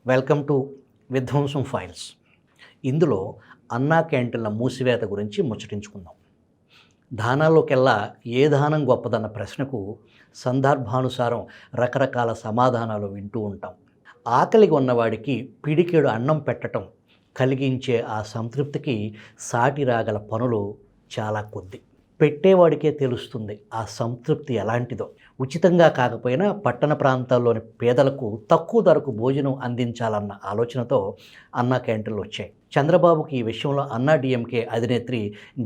Welcome to విధ్వంసం files. ఇందులో అన్నా క్యాంటీన్ల మూసివేత గురించి ముచ్చటించుకుందాం. దానాల్లోకెల్లా ఏ దానం గొప్పదన్న ప్రశ్నకు సందర్భానుసారం రకరకాల సమాధానాలు వింటూ ఉంటాం. ఆకలిగా ఉన్నవాడికి పిడికెడు అన్నం పెట్టడం కలిగించే ఆ సంతృప్తికి సాటి రాగల పనులు చాలా కొద్ది. పెట్టేవాడికే తెలుస్తుంది ఆ సంతృప్తి ఎలాంటిదో. ఉచితంగా కాకపోయినా పట్టణ ప్రాంతాల్లోని పేదలకు తక్కువ ధరకు భోజనం అందించాలన్న ఆలోచనతో అన్నా క్యాంటీన్లు వచ్చాయి. చంద్రబాబుకి ఈ విషయంలో అన్నా డీఎంకే అధినేత్రి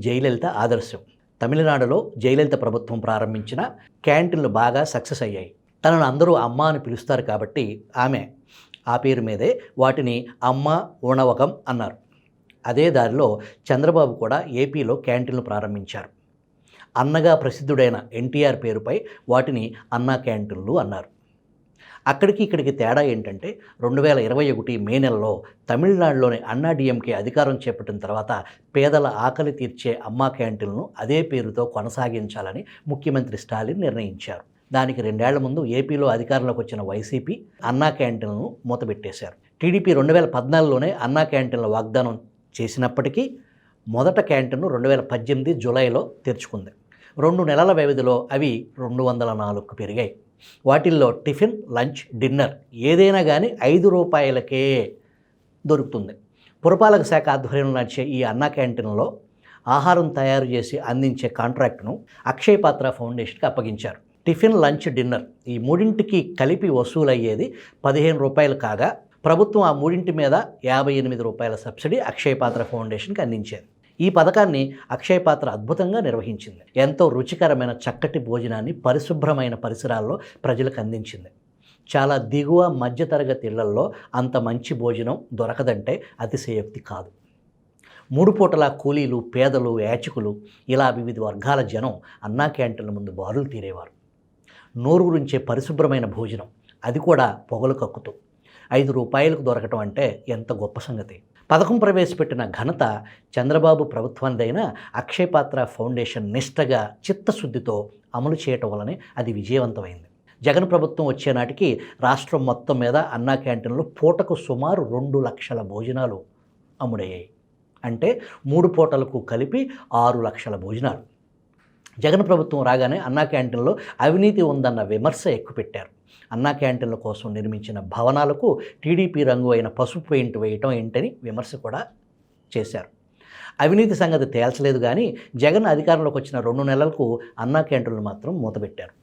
జయలలిత ఆదర్శం. తమిళనాడులో జయలలిత ప్రభుత్వం ప్రారంభించిన క్యాంటీన్లు బాగా సక్సెస్ అయ్యాయి. తనను అందరూ అమ్మ అని పిలుస్తారు కాబట్టి ఆమె ఆ పేరు మీదే వాటిని అమ్మ ఉణవకం అన్నారు. అదే దారిలో చంద్రబాబు కూడా ఏపీలో క్యాంటీన్లు ప్రారంభించారు. అన్నగా ప్రసిద్ధుడైన ఎన్టీఆర్ పేరుపై వాటిని అన్నా క్యాంటీన్లు అన్నారు. అక్కడికి ఇక్కడికి తేడా ఏంటంటే 2021 మే నెలలో తమిళనాడులోని అన్నా డీఎంకే అధికారం చేపట్టిన తర్వాత పేదల ఆకలి తీర్చే అమ్మా క్యాంటీన్లను అదే పేరుతో కొనసాగించాలని ముఖ్యమంత్రి స్టాలిన్ నిర్ణయించారు. దానికి 2 ఏళ్ల ముందు ఏపీలో అధికారంలోకి వచ్చిన వైసీపీ అన్నా క్యాంటీన్లను మూతపెట్టేశారు. టీడీపీ 2014లోనే అన్నా క్యాంటీన్ల వాగ్దానం చేసినప్పటికీ మొదట క్యాంటీన్ను 2018 జూలైలో తెరుచుకుంది. 2 నెలల వ్యవధిలో అవి 204కు పెరిగాయి. వాటిల్లో టిఫిన్, లంచ్, డిన్నర్ ఏదైనా కానీ 5 రూపాయలకే దొరుకుతుంది. పురపాలక శాఖ ఆధ్వర్యంలో నడిచే ఈ అన్నా క్యాంటీన్లో ఆహారం తయారు చేసి అందించే కాంట్రాక్టును అక్షయ్ పాత్ర ఫౌండేషన్కి అప్పగించారు. టిఫిన్, లంచ్, డిన్నర్ ఈ మూడింటికి కలిపి వసూలయ్యేది 15 రూపాయలు కాగా ప్రభుత్వం ఆ మూడింటి మీద 58 రూపాయల సబ్సిడీ అక్షయ్ పాత్ర ఫౌండేషన్కి అందించేది. ఈ పథకాన్ని అక్షయ్ పాత్ర అద్భుతంగా నిర్వహించింది. ఎంతో రుచికరమైన చక్కటి భోజనాన్ని పరిశుభ్రమైన పరిసరాల్లో ప్రజలకు అందించింది. చాలా దిగువ మధ్యతరగతి ఇళ్లల్లో అంత మంచి భోజనం దొరకదంటే అతిశయోక్తి కాదు. 3 పూటల కూలీలు, పేదలు, యాచకులు ఇలా వివిధ వర్గాల జనం అన్నా క్యాంటీన్ల ముందు బారులు తీరేవారు. నోరూరించే పరిశుభ్రమైన భోజనం, అది కూడా పొగలు కక్కుతూ 5 రూపాయలకు దొరకటం అంటే ఎంత గొప్ప సంగతి. పథకం ప్రవేశపెట్టిన ఘనత చంద్రబాబు ప్రభుత్వానిదైన అక్షయ్ పాత్ర ఫౌండేషన్ నిష్టగా చిత్తశుద్ధితో అమలు చేయటం వల్లనే అది విజయవంతమైంది. జగన్ ప్రభుత్వం వచ్చే నాటికి రాష్ట్రం మొత్తం మీద అన్నా క్యాంటీన్లో పూటకు సుమారు 2 లక్షల భోజనాలు అమ్ముడయ్యాయి. అంటే 3 పూటలకు కలిపి 6 లక్షల భోజనాలు. జగన్ ప్రభుత్వం రాగానే అన్నా క్యాంటీన్లో అవినీతి ఉందన్న విమర్శ ఎక్కుపెట్టారు. అన్నా క్యాంటీన్ల కోసం నిర్మించిన భవనాలకు టీడీపీ రంగు అయిన పసుపు పెయింట్ వేయటం ఏంటని విమర్శ కూడా చేశారు. అవినీతి సంగతి తేల్చలేదు కానీ జగన్ అధికారంలోకి వచ్చిన 2 నెలలకు అన్నా క్యాంటీన్లు మాత్రం మూతపెట్టారు.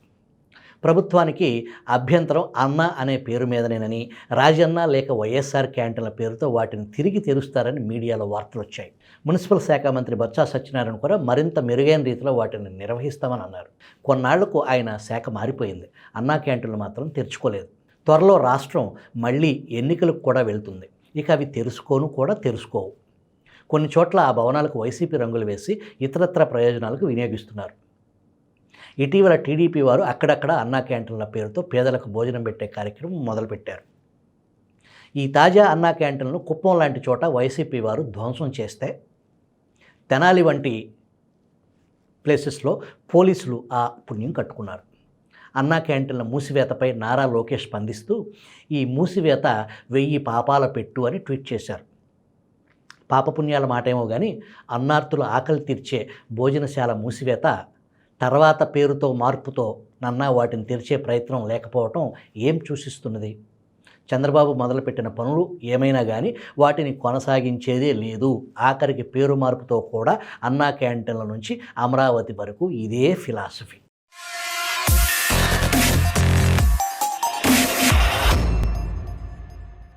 ప్రభుత్వానికి అభ్యంతరం అన్నా అనే పేరు మీదనేనని, రాజన్న లేక వైఎస్ఆర్ క్యాంటీన్ల పేరుతో వాటిని తిరిగి తెరుస్తారని మీడియాలో వార్తలు వచ్చాయి. మున్సిపల్ శాఖ మంత్రి బొత్స సత్యనారాయణ కూడా మరింత మెరుగైన రీతిలో వాటిని నిర్వహిస్తామని అన్నారు. కొన్నాళ్లకు ఆయన శాఖ మారిపోయింది. అన్నా క్యాంటీన్లు మాత్రం తెరుచుకోలేదు. త్వరలో రాష్ట్రం మళ్ళీ ఎన్నికలకు కూడా వెళ్తుంది. ఇక అవి తెరుచుకోవు. కొన్ని చోట్ల ఆ భవనాలకు వైసీపీ రంగులు వేసి ఇతరత్ర ప్రయోజనాలకు వినియోగిస్తున్నారు. ఇటీవల టీడీపీ వారు అక్కడక్కడ అన్నా క్యాంటీన్ల పేరుతో పేదలకు భోజనం పెట్టే కార్యక్రమం మొదలుపెట్టారు. ఈ తాజా అన్నా క్యాంటీన్లను కుప్పం లాంటి చోట వైసీపీ వారు ధ్వంసం చేస్తే తెనాలి వంటి ప్లేసెస్లో పోలీసులు ఆ పుణ్యం కట్టుకున్నారు. అన్నా క్యాంటీన్ల మూసివేతపై నారా లోకేష్ స్పందిస్తూ ఈ మూసివేత 1000 పాపాల పెట్టు అని ట్వీట్ చేశారు. పాపపుణ్యాల మాటేమో కానీ అన్నార్తుల ఆకలి తీర్చే భోజనశాల మూసివేత తర్వాత పేరుతో మార్పుతో వాటిని తెరిచే ప్రయత్నం లేకపోవటం ఏం సూచిస్తున్నది? చంద్రబాబు మొదలుపెట్టిన పనులు ఏమైనా కానీ వాటిని కొనసాగించేదే లేదు. ఆఖరికి పేరు మార్పుతో కూడా అన్నా క్యాంటీన్ల నుంచి అమరావతి వరకు ఇదే ఫిలాసఫీ.